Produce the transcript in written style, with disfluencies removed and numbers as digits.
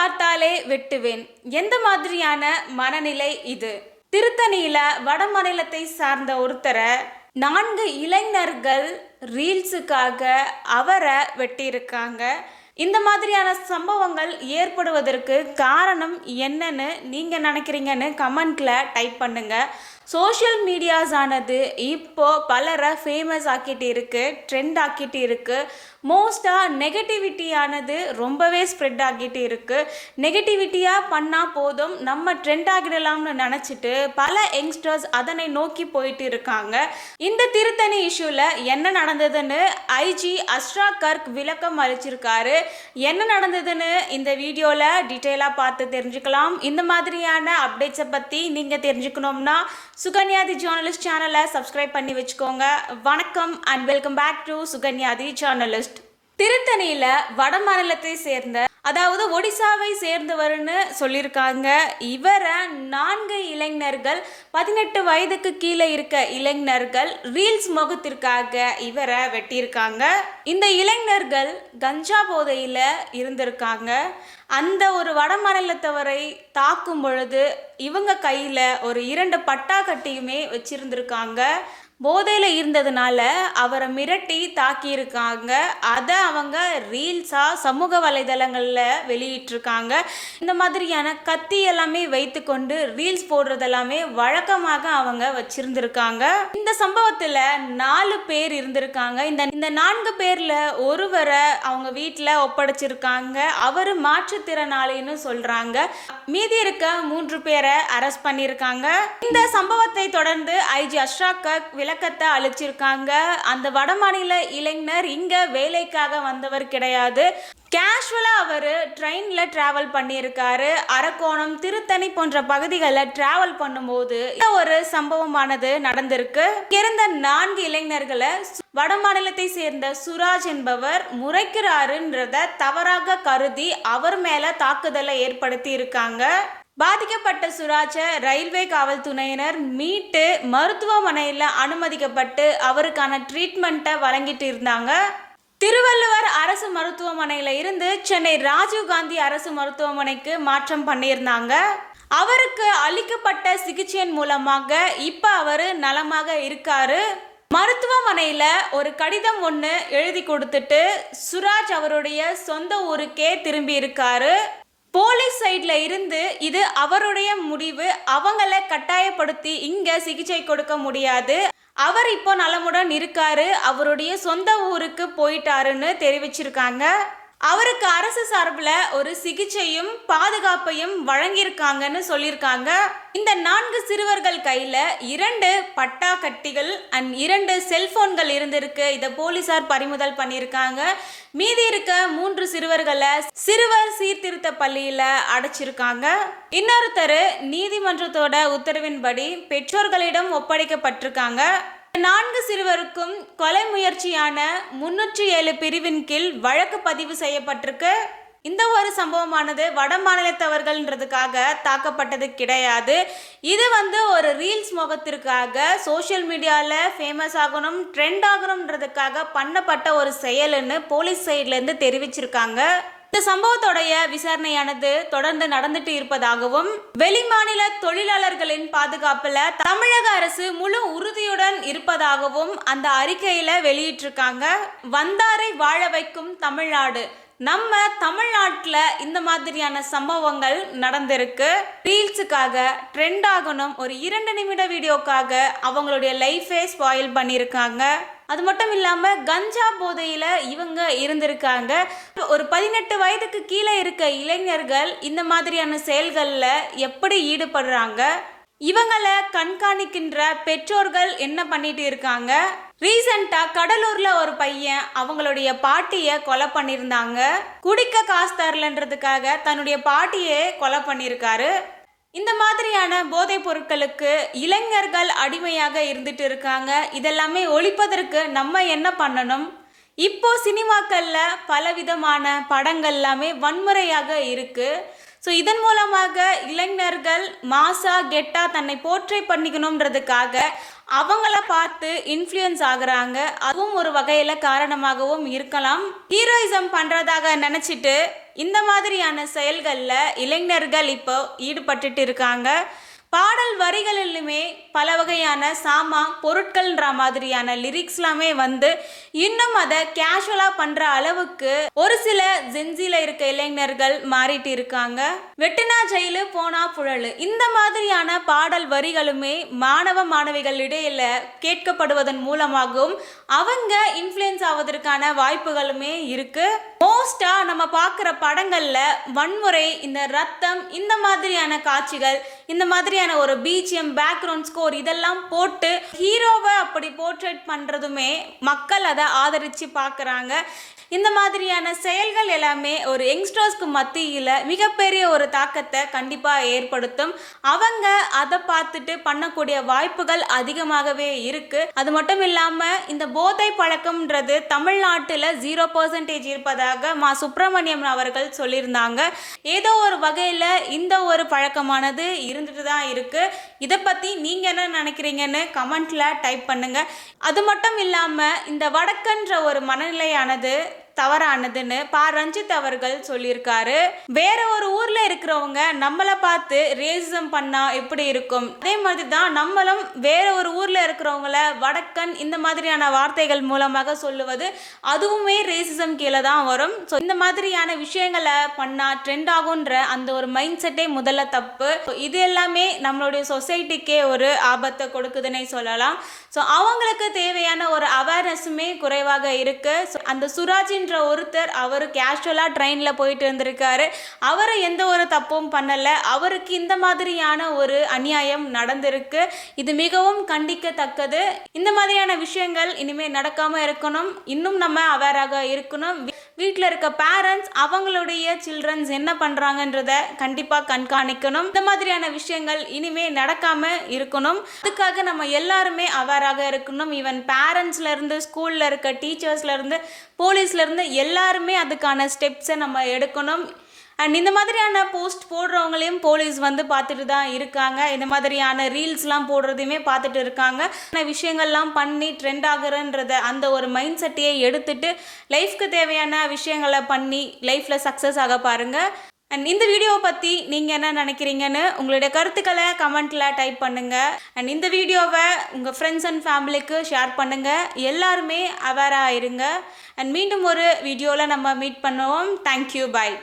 பார்த்தாலே வெட்டுவேன். எந்த மாதிரியான மனநிலை இது? திருத்தணியில வட மாநிலத்தை சார்ந்த ஒருத்தரை 4 இளைஞர்கள் ரீல்ஸுக்காக அவரை வெட்டியிருக்காங்க. இந்த மாதிரியான சம்பவங்கள் ஏற்படுவதற்கு காரணம் என்னன்னு நீங்க நினைக்கிறீங்கன்னு கமெண்ட்ல டைப் பண்ணுங்க. சோஷியல் மீடியாஸ் ஆனது இப்போ பலரை ஃபேமஸ் ஆக்கிட்டு இருக்கு, ட்ரெண்ட் ஆக்கிட்டு இருக்கு. மோஸ்ட்டாக நெகட்டிவிட்டியானது ரொம்பவே ஸ்ப்ரெட் ஆகிட்டு இருக்கு. நெகட்டிவிட்டியாக பண்ணால் போதும் நம்ம ட்ரெண்ட் ஆகிடலாம்னு நினச்சிட்டு பல யங்ஸ்டர்ஸ் அதனை நோக்கி போயிட்டு இருக்காங்க. இந்த திருத்தணி இஷ்யூவில் என்ன நடந்ததுன்னு ஐஜி அஸ்ரா கர்க் விளக்கம் அளிச்சிருக்காரு. என்ன நடந்ததுன்னு இந்த வீடியோவில் டீட்டெயிலாக பார்த்து தெரிஞ்சுக்கலாம். இந்த மாதிரியான அப்டேட்ஸை பற்றி நீங்கள் தெரிஞ்சுக்கணும்னா சுகன்யாதி ஜேர்னலிஸ்ட் சேனலை சப்ஸ்கிரைப் பண்ணி வச்சுக்கோங்க. வணக்கம் அண்ட் வெல்கம் பேக் டு சுகன்யாதி ஜேர்னலிஸ்ட். திருத்தணியில வட மாநிலத்தை சேர்ந்த, அதாவது ஒடிசாவை சேர்ந்தவர்னு சொல்லியிருக்காங்க. இவரை 4 இளைஞர்கள், 18 வயதுக்கு கீழே இருக்க இளைஞர்கள் ரீல்ஸ் முகத்திற்காக இவரை வெட்டியிருக்காங்க. இந்த இளைஞர்கள் கஞ்சா போதையில இருந்திருக்காங்க. அந்த ஒரு வட மாநிலத்தவரை தாக்கும் பொழுது இவங்க கையில ஒரு 2 பட்டா கட்டியுமே வச்சிருந்திருக்காங்க. போதையில் இருந்ததுனால அவரை மிரட்டி தாக்கியிருக்காங்க. அதை அவங்க ரீல்ஸாக சமூக வலைதளங்களில் வெளியிட்டிருக்காங்க. இந்த மாதிரியான கத்தி எல்லாமே வைத்து கொண்டு ரீல்ஸ் போடுறதெல்லாமே வழக்கமாக அவங்க வச்சிருந்திருக்காங்க. இந்த சம்பவத்தில் 4 பேர் இருந்திருக்காங்க. இந்த 4 பேரில் ஒருவரை அவங்க வீட்டில் ஒப்படைச்சிருக்காங்க. அவர் மாற்றுத்திறனாளின்னு சொல்கிறாங்க. மீதி இருக்க 3 பேரை அரெஸ்ட் பண்ணியிருக்காங்க. இந்த சம்பவத்தை தொடர்ந்து ஐஜி அஸ்ரா கர்க் விளக்கத்தை அளிச்சிருக்காங்க. அந்த வடமாநில இளைஞர் இங்க வேலைக்காக வந்தவர் கிடையாது. கேஷுவலா அவர் ட்ரெயின்ல டிராவல் பண்ணியிருக்காரு. அரக்கோணம், திருத்தணி போன்ற பகுதிகளில் டிராவல் பண்ணும்போது ஒரு சம்பவமானது நடந்திருக்கு. இருந்த 4 இளைஞர்களை வட மாநிலத்தை சேர்ந்த சுராஜ் என்பவர் முறைக்கிறாருன்றத தவறாக கருதி அவர் மேல தாக்குதலை ஏற்படுத்தி இருக்காங்க. பாதிக்கப்பட்ட சுராஜை ரயில்வே காவல்துறையினர் மீட்டு மருத்துவமனையில் அனுமதிக்கப்பட்டு அவருக்கான ட்ரீட்மெண்ட்டை வழங்கிட்டு இருந்தாங்க. திருவள்ளுவர் அரசு மருத்துவமனையில் இருந்து சென்னை ராஜீவ்காந்தி அரசு மருத்துவமனைக்கு மாற்றம் பண்ணியிருந்தாங்க. அவருக்கு அளிக்கப்பட்ட சிகிச்சையின் மூலமாக இப்போ அவர் நலமாக இருக்காரு. மருத்துவமனையில் ஒரு கடிதம் ஒன்று எழுதி கொடுத்துட்டு சுராஜ் அவருடைய சொந்த ஊருக்கே திரும்பி இருக்காரு. போலீஸ் சைட்ல இருந்து இது அவருடைய முடிவு, அவங்கள கட்டாயப்படுத்தி இங்க சிகிச்சை கொடுக்க முடியாது, அவர் இப்போ நலமுடன் இருக்காரு, அவருடைய சொந்த ஊருக்கு போயிட்டாருன்னு தெரிவிச்சிருக்காங்க. அவருக்கு அரசு சார்பில் ஒரு சிகிச்சையும் பாதுகாப்பையும் வழங்கியிருக்காங்கன்னு சொல்லியிருக்காங்க. இந்த 4 சிறுவர்கள் கையில் 2 பட்டா கட்டிகள் அண்ட் 2 செல்போன்கள் இருந்திருக்கு. இதை போலீசார் பறிமுதல் பண்ணியிருக்காங்க. மீதி இருக்க 3 சிறுவர்களை சிறுவர் சீர்திருத்த பள்ளியில் அடைச்சிருக்காங்க. இன்னொருத்தர் நீதிமன்றத்தோட உத்தரவின்படி பெற்றோர்களிடம் ஒப்படைக்கப்பட்டிருக்காங்க. 4 சிறுவருக்கும் கொலை முயற்சியான 307 பிரிவின் கீழ் வழக்கு பதிவு செய்யப்பட்டிருக்கு. இந்த ஒரு சம்பவமானது வட மாநிலத்தவர்கள்ன்றதுக்காக தாக்கப்பட்டது கிடையாது. இது ஒரு ரீல்ஸ் முகத்திற்காக சோஷியல் மீடியாவில் ஃபேமஸ் ஆகணும், ட்ரெண்ட் ஆகணும்ன்றதுக்காக பண்ணப்பட்ட ஒரு செயல்னு போலீஸ் சைட்லேருந்து தெரிவிச்சிருக்காங்க. இந்த சம்பவத்தோடைய விசாரணையானது தொடர்ந்து நடந்துட்டு இருப்பதாகவும், வெளிமாநில தொழிலாளர்களின் பாதுகாப்புல தமிழக அரசு முழு உறுதியுடன் இருப்பதாகவும் அந்த அறிக்கையில வெளியிட்டிருக்காங்க. வந்தாரை வாழ வைக்கும் தமிழ்நாடு. நம்ம தமிழ்நாட்டில் இந்த மாதிரியான சம்பவங்கள் நடந்திருக்கு. ரீல்ஸுக்காக ட்ரெண்ட் ஆகணும், ஒரு 2 நிமிட வீடியோக்காக அவங்களுடைய லைஃபே ஸ்பாயில் பண்ணியிருக்காங்க. அது மட்டும் இல்லாமல் கஞ்சா போதையில் இவங்க இருந்திருக்காங்க. ஒரு 18 வயதுக்கு கீழே இருக்க இளைஞர்கள் இந்த மாதிரியான செயல்களில் எப்படி ஈடுபடுறாங்க? இவங்களை கண்காணிக்கின்ற பெற்றோர்கள் என்ன பண்ணிட்டு இருக்காங்க? ரீசெண்டாக கடலூர்ல ஒரு பையன் அவங்களுடைய பாட்டியை கொலை பண்ணியிருந்தாங்க. குடிக்க காசு தரலன்றதுக்காக தன்னுடைய பாட்டியை கொலை பண்ணியிருக்காரு. இந்த மாதிரியான போதைப் பொருட்களுக்கு இளைஞர்கள் அடிமையாக இருந்துட்டு இருக்காங்க. இதெல்லாமே ஒழிப்பதற்கு நம்ம என்ன பண்ணணும்? இப்போ சினிமாக்கள்ல பலவிதமான படங்கள் எல்லாமே வன்முறையாக இருக்கு. ஸோ இதன் மூலமாக இளைஞர்கள் மாசா கெட்டா தன்னை போர்ட்ரே பண்ணிக்கணுன்றதுக்காக அவங்கள பார்த்து இன்ஃப்ளூயன்ஸ் ஆகுறாங்க. அதுவும் ஒரு வகையில் காரணமாகவும் இருக்கலாம். ஹீரோயிசம் பண்ணுறதாக நினச்சிட்டு இந்த மாதிரியான செயல்களில் இளைஞர்கள் இப்போ ஈடுபட்டுட்டு இருக்காங்க. பாடல் வரிகளிலுமே பல வகையான பொருட்கள்ன்ற மாதிரியான லிரிக்ஸ்லாமே வந்து இன்னும் அதை கேஷுவலாக பண்ணுற அளவுக்கு ஒரு சில ஜென்சியில் இருக்க இளைஞர்கள் மாறிட்டு இருக்காங்க. வெட்டுனா ஜெயிலு போனா புழலு இந்த மாதிரியான பாடல் வரிகளுமே மாணவ மாணவிகள் இடையில கேட்கப்படுவதன் மூலமாகவும் அவங்க இன்ஃப்ளூயன்ஸ் ஆவதற்கான வாய்ப்புகளுமே இருக்கு. மோஸ்டா நம்ம பார்க்குற படங்கள்ல வன்முறை, இந்த ரத்தம், இந்த மாதிரியான காட்சிகள், இந்த மாதிரியான ஒரு பிஜிஎம், பேக்ரவுண்ட் ஸ்கோர் இதெல்லாம் போட்டு ஹீரோவை அப்படி போர்ட்ரேட் பண்றதுமே மக்கள் அதை ஆதரிச்சு பார்க்குறாங்க. இந்த மாதிரியான செயல்கள் எல்லாமே ஒரு யங்ஸ்டர்ஸ்க்கு மத்தியில் மிகப்பெரிய ஒரு தாக்கத்தை கண்டிப்பாக ஏற்படுத்தும். அவங்க அதை பார்த்துட்டு பண்ணக்கூடிய வாய்ப்புகள் அதிகமாகவே இருக்குது. அது மட்டும் இல்லாமல் இந்த போதை பழக்கம்ன்றது தமிழ்நாட்டில் 0% இருப்பதாக சுப்பிரமணியம் அவர்கள் சொல்லியிருந்தாங்க. ஏதோ ஒரு வகையில் இந்த ஒரு பழக்கமானது இருந்துட்டு தான் இருக்குது. இதை பற்றி நீங்கள் என்ன நினைக்கிறீங்கன்னு கமெண்ட்டில் டைப் பண்ணுங்கள். அது மட்டும் இல்லாமல் இந்த வடக்கன்ற ஒரு மனநிலையானது தவறானதுன்னு ரஞ்சித் அவர்கள் சொல்லியிருக்காரு. வேற ஒரு ஊர்ல இருக்கிறவங்க நம்மளை பார்த்து ரேசிசம் பண்ணா எப்படி இருக்கும், அதே மாதிரி தான் நம்மளும் வேற ஒரு ஊர்ல இருக்கிறவங்கள வடக்கன் இந்த மாதிரியான வார்த்தைகள் மூலமாக சொல்லுவது அதுவுமே ரேசிசம் கீழே தான் வரும். ஸோ இந்த மாதிரியான விஷயங்களை பண்ணா ட்ரெண்ட் ஆகுன்ற அந்த ஒரு மைண்ட் செட்டே முதல்ல தப்பு. இது எல்லாமே நம்மளுடைய சொசைட்டிக்கே ஒரு ஆபத்தை கொடுக்குதுன்னே சொல்லலாம். ஸோ அவங்களுக்கு தேவையான ஒரு அவேர்னஸுமே குறைவாக இருக்கு. அந்த சுராஜின் ஒருத்தர் அவர் கேஷுவலா ட்ரெயின்ல போயிட்டு இருந்திருக்காரு. அவர் எந்த ஒரு தப்பும் பண்ணல. அவருக்கு இந்த மாதிரியான ஒரு அநியாயம் நடந்திருக்கு. இது மிகவும் கண்டிக்கத்தக்கது. இந்த மாதிரியான விஷயங்கள் இனிமே நடக்காம இருக்கணும். இன்னும் நம்ம அவேராக இருக்கணும். வீட்டில் இருக்க பேரண்ட்ஸ் அவங்களுடைய சில்ட்ரன்ஸ் என்ன பண்றாங்கன்றத கண்டிப்பா கண்காணிக்கணும். இந்த மாதிரியான விஷயங்கள் இனிமே நடக்காம இருக்கணும். அதுக்காக நம்ம எல்லாருமே அவேராக இருக்கணும். ஈவன் பேரண்ட்ஸ்ல இருந்து, ஸ்கூல்ல இருக்க டீச்சர்ஸ்ல இருந்து, போலீஸ்ல இருந்து எல்லாருமே அதுக்கான ஸ்டெப்ஸை நம்ம எடுக்கணும். அண்ட் இந்த மாதிரியான போஸ்ட் போடுறவங்களையும் போலீஸ் வந்து பார்த்துட்டு தான் இருக்காங்க. இந்த மாதிரியான ரீல்ஸ்லாம் போடுறதையுமே பார்த்துட்டு இருக்காங்க. விஷயங்கள்லாம் பண்ணி ட்ரெண்ட் ஆகுறன்றத அந்த ஒரு மைண்ட் செட்டையே எடுத்துட்டு லைஃப்க்கு தேவையான விஷயங்களை பண்ணி லைஃப்பில் சக்ஸஸ் ஆக பாருங்கள். அண்ட் இந்த வீடியோவை பற்றி நீங்கள் என்ன நினைக்கிறீங்கன்னு உங்களுடைய கருத்துக்களை கமெண்ட்டில் டைப் பண்ணுங்கள். அண்ட் இந்த வீடியோவை உங்கள் ஃப்ரெண்ட்ஸ் அண்ட் ஃபேமிலிக்கு ஷேர் பண்ணுங்கள். எல்லாருமே அவேராக இருங்க. அண்ட் மீண்டும் ஒரு வீடியோவில் நம்ம மீட் பண்ணுவோம். தேங்க்யூ, பாய்.